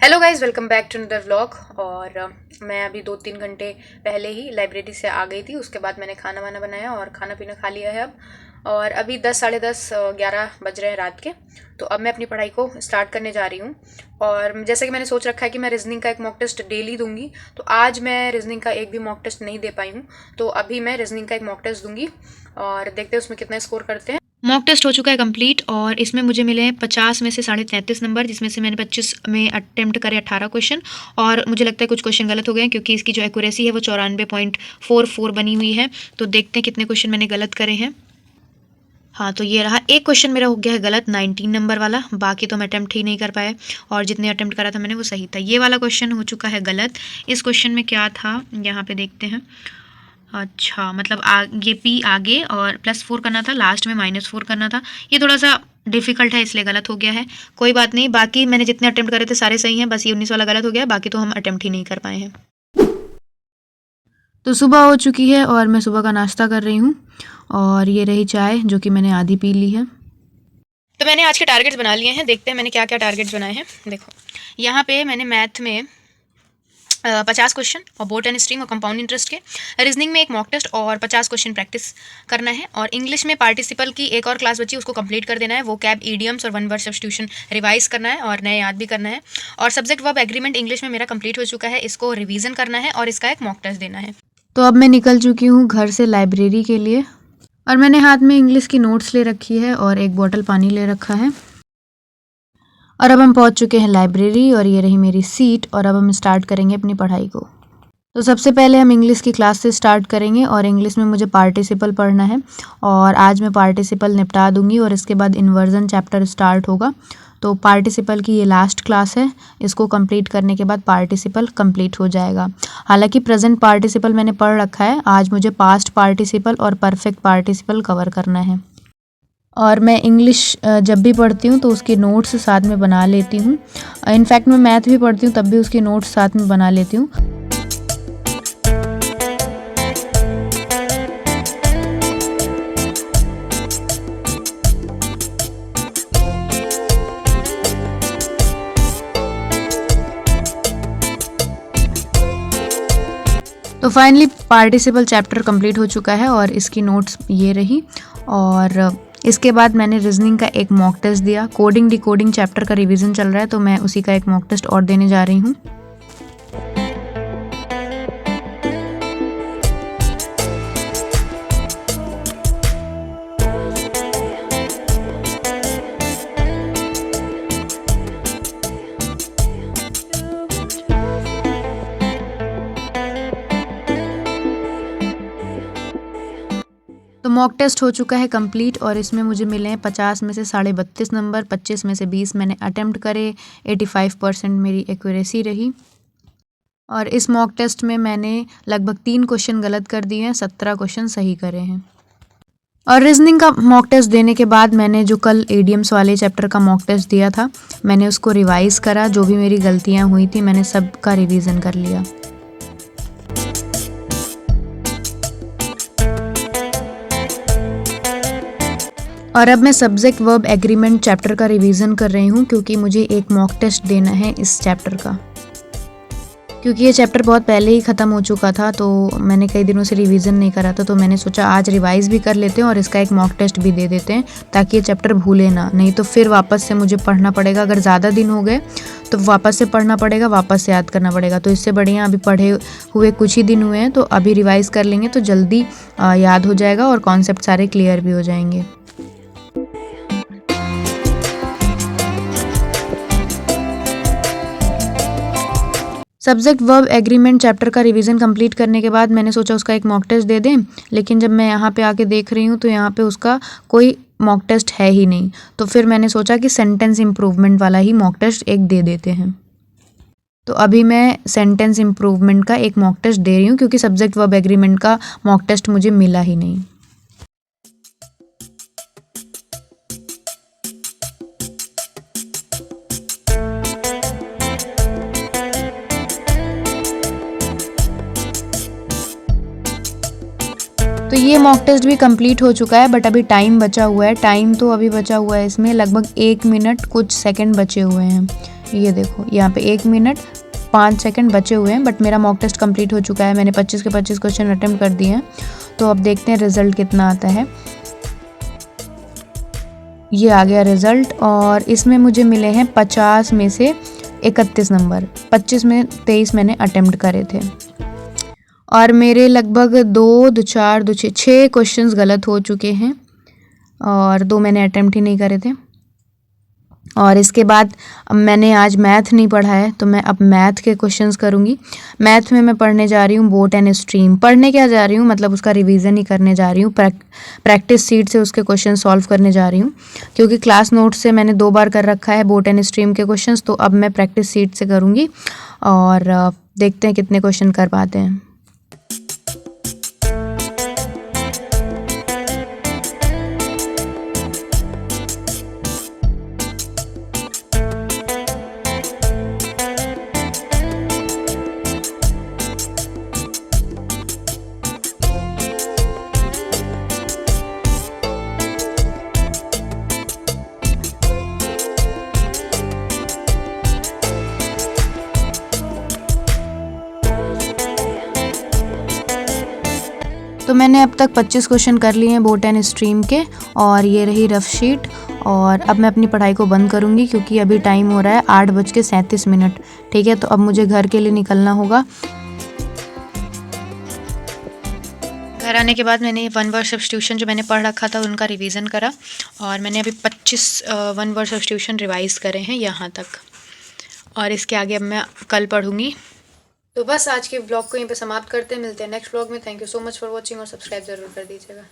Hello guys, welcome back to another vlog. और मैं अभी 2-3 घंटे पहले ही लाइब्रेरी से आ गई थी। उसके बाद मैंने खाना वाना बनाया और खाना पीना खा लिया है अब। और अभी 10, साढ़े 10, 11 बज रहे हैं रात के। तो अब मैं अपनी पढ़ाई को स्टार्ट करने जा रही हूँ। और जैसे कि मैंने सोच रखा है कि मैं रीजनिंग का एक मॉक टेस्ट डेली दूंगी, तो आज मैं रीजनिंग का एक भी मॉक टेस्ट नहीं दे पाई हूँ। तो अभी मैं रीजनिंग का एक मॉक टेस्ट दूंगी और देखते हैं उसमें कितना स्कोर करते हैं। मॉक टेस्ट हो चुका है कंप्लीट और इसमें मुझे मिले हैं 50 में से 33.5 नंबर, जिसमें से मैंने 25 में अटेम्प्ट करे 18 क्वेश्चन। और मुझे लगता है कुछ क्वेश्चन गलत हो गए हैं क्योंकि इसकी जो एक्यूरेसी है वो 94.44 बनी हुई है। तो देखते हैं कितने क्वेश्चन मैंने गलत करे हैं। हाँ, तो ये रहा। एक क्वेश्चन मेरा हो गया है गलत, 19 नंबर वाला। बाकी तो मैं अटेम्प्ट ही नहीं कर पाया और जितने अटेम्प्ट करा था मैंने वो सही था। ये वाला क्वेश्चन हो चुका है गलत। इस क्वेश्चन में क्या था यहाँ पे देखते हैं। अच्छा, मतलब ये पी आगे और +4 करना था, लास्ट में -4 करना था। ये थोड़ा सा डिफिकल्ट है इसलिए गलत हो गया है। कोई बात नहीं, बाकी मैंने जितने अटेम्प्ट करे थे सारे सही हैं, बस ये 19 वाला गलत हो गया। बाकी तो हम अटेम्प्ट ही नहीं कर पाए हैं। तो सुबह हो चुकी है और मैं सुबह का नाश्ता कर रही हूँ। और ये रही चाय जो कि मैंने आधी पी ली है। तो मैंने आज के टारगेट्स बना लिए हैं। देखते हैं मैंने क्या क्या टारगेट्स बनाए हैं। देखो, यहाँ पे मैंने मैथ में 50 क्वेश्चन और बोट एंड स्ट्रीम और कंपाउंड इंटरेस्ट के, रीजनिंग में एक मॉक टेस्ट और 50 क्वेश्चन प्रैक्टिस करना है। और इंग्लिश में पार्टिसिपल की एक और क्लास बची, उसको कंप्लीट कर देना है। वो कैब ईडियम्स और वन वर्ड सब्स्टिट्यूशन रिवाइज करना है और नए याद भी करना है। और सब्जेक्ट वर्ब एग्रीमेंट इंग्लिश में मेरा कंप्लीट हो चुका है, इसको रिवीजन करना है और इसका एक मॉक टेस्ट देना है। तो अब मैं निकल चुकी हूँ घर से लाइब्रेरी के लिए और मैंने हाथ में इंग्लिश की नोट्स ले रखी है और एक बॉटल पानी ले रखा है। और अब हम पहुंच चुके हैं लाइब्रेरी और ये रही मेरी सीट। और अब हम स्टार्ट करेंगे अपनी पढ़ाई को। तो सबसे पहले हम इंग्लिश की क्लास से स्टार्ट करेंगे और इंग्लिश में मुझे पार्टिसिपल पढ़ना है और आज मैं पार्टिसिपल निपटा दूंगी और इसके बाद इन्वर्जन चैप्टर स्टार्ट होगा। तो पार्टिसिपल की ये लास्ट क्लास है, इसको कंप्लीट करने के बाद पार्टिसिपल कंप्लीट हो जाएगा। हालांकि प्रेजेंट पार्टिसिपल मैंने पढ़ रखा है, आज मुझे पास्ट पार्टिसिपल और परफेक्ट पार्टिसिपल कवर करना है। और मैं इंग्लिश जब भी पढ़ती हूँ तो उसके नोट्स साथ में बना लेती हूँ। इनफैक्ट मैं मैथ भी पढ़ती हूँ तब भी उसके नोट्स साथ में बना लेती हूँ। तो फाइनली पार्टिसिपल चैप्टर कंप्लीट हो चुका है और इसकी नोट्स ये रही। और इसके बाद मैंने रीजनिंग का एक मॉक टेस्ट दिया। कोडिंग डिकोडिंग चैप्टर का रिवीजन चल रहा है तो मैं उसी का एक मॉक टेस्ट और देने जा रही हूँ। तो मॉक टेस्ट हो चुका है कंप्लीट और इसमें मुझे मिले हैं 50 में से 32.5 नंबर, 25 में से 20 मैंने अटेम्प्ट करे, 85% मेरी एक्यूरेसी रही। और इस मॉक टेस्ट में मैंने लगभग 3 क्वेश्चन गलत कर दिए हैं, 17 क्वेश्चन सही करे हैं। और रीजनिंग का मॉक टेस्ट देने के बाद मैंने जो कल एडियम्स वाले चैप्टर का मॉक टेस्ट दिया था, मैंने उसको रिवाइज़ करा। जो भी मेरी गलतियाँ हुई थी मैंने सब का रिवीजन कर लिया। और अब मैं सब्जेक्ट वर्ब एग्रीमेंट चैप्टर का रिवीजन कर रही हूँ क्योंकि मुझे एक मॉक टेस्ट देना है इस चैप्टर का। क्योंकि ये चैप्टर बहुत पहले ही ख़त्म हो चुका था तो मैंने कई दिनों से रिवीजन नहीं करा था, तो मैंने सोचा आज रिवाइज़ भी कर लेते हैं और इसका एक मॉक टेस्ट भी दे देते हैं ताकि ये चैप्टर भूले ना। नहीं तो फिर वापस से मुझे पढ़ना पड़ेगा। अगर ज़्यादा दिन हो गए तो वापस से पढ़ना पड़ेगा, वापस से याद करना पड़ेगा। तो इससे बढ़िया अभी पढ़े हुए कुछ ही दिन हुए हैं तो अभी रिवाइज़ कर लेंगे तो जल्दी याद हो जाएगा और कॉन्सेप्ट सारे क्लियर भी हो जाएंगे। सब्जेक्ट वर्ब एग्रीमेंट चैप्टर का रिवीजन कंप्लीट करने के बाद मैंने सोचा उसका एक मॉक टेस्ट दे दें, लेकिन जब मैं यहाँ पे आके देख रही हूँ तो यहाँ पे उसका कोई मॉक टेस्ट है ही नहीं। तो फिर मैंने सोचा कि सेंटेंस इम्प्रूवमेंट वाला ही मॉक टेस्ट एक दे देते हैं। तो अभी मैं सेंटेंस इम्प्रूवमेंट का एक मॉक टेस्ट दे रही हूँ क्योंकि सब्जेक्ट वर्ब एग्रीमेंट का मॉक टेस्ट मुझे मिला ही नहीं। तो ये मॉक टेस्ट भी कंप्लीट हो चुका है बट अभी टाइम बचा हुआ है। टाइम तो अभी बचा हुआ है, इसमें लगभग 1 मिनट कुछ सेकंड बचे हुए हैं। ये देखो यहाँ पे 1 मिनट 5 सेकंड बचे हुए हैं, बट मेरा मॉक टेस्ट कंप्लीट हो चुका है। मैंने 25 के 25 क्वेश्चन अटेम्प्ट कर दिए हैं। तो अब देखते हैं रिज़ल्ट कितना आता है। ये आ गया रिज़ल्ट, और इसमें मुझे मिले हैं 50 में से 31 नंबर। 25 में 23 मैंने अटेम्प्ट करे थे, और मेरे लगभग 2 2 4 2 6 क्वेश्चंस गलत हो चुके हैं, और 2 मैंने अटेम्प्ट ही नहीं करे थे। और इसके बाद मैंने आज मैथ नहीं पढ़ा है, तो मैं अब मैथ के क्वेश्चंस करूँगी। मैथ में मैं पढ़ने जा रही हूँ बोट एंड स्ट्रीम। पढ़ने क्या जा रही हूँ, मतलब उसका रिवीजन ही करने जा रही हूँ। प्रैक्टिस सीट से उसके क्वेश्चन सॉल्व करने जा रही हूँ, क्योंकि क्लास नोट से मैंने 2 बार कर रखा है बोट एंड स्ट्रीम के क्वेश्चंस। तो अब मैं प्रैक्टिस सीट से करूँगी, और देखते हैं कितने क्वेश्चन कर पाते हैं। तो मैंने अब तक 25 क्वेश्चन कर लिए हैं बोट एंड स्ट्रीम के, और ये रही रफ शीट। और अब मैं अपनी पढ़ाई को बंद करूँगी, क्योंकि अभी टाइम हो रहा है 8:37। ठीक है, तो अब मुझे घर के लिए निकलना होगा। घर आने के बाद मैंने ये 1 वर्ड सब्स्टिट्यूशन जो मैंने पढ़ रखा था उनका रिवीजन करा, और मैंने अभी 25 1 वर्ड सब्स्टिट्यूशन रिवाइज़ करे हैं यहाँ तक, और इसके आगे अब मैं कल पढ़ूँगी। तो बस आज के ब्लॉग को यहीं पे समाप्त करते हैं। मिलते हैं नेक्स्ट ब्लॉग में। Thank you so much for watching, और सब्सक्राइब ज़रूर कर दीजिएगा।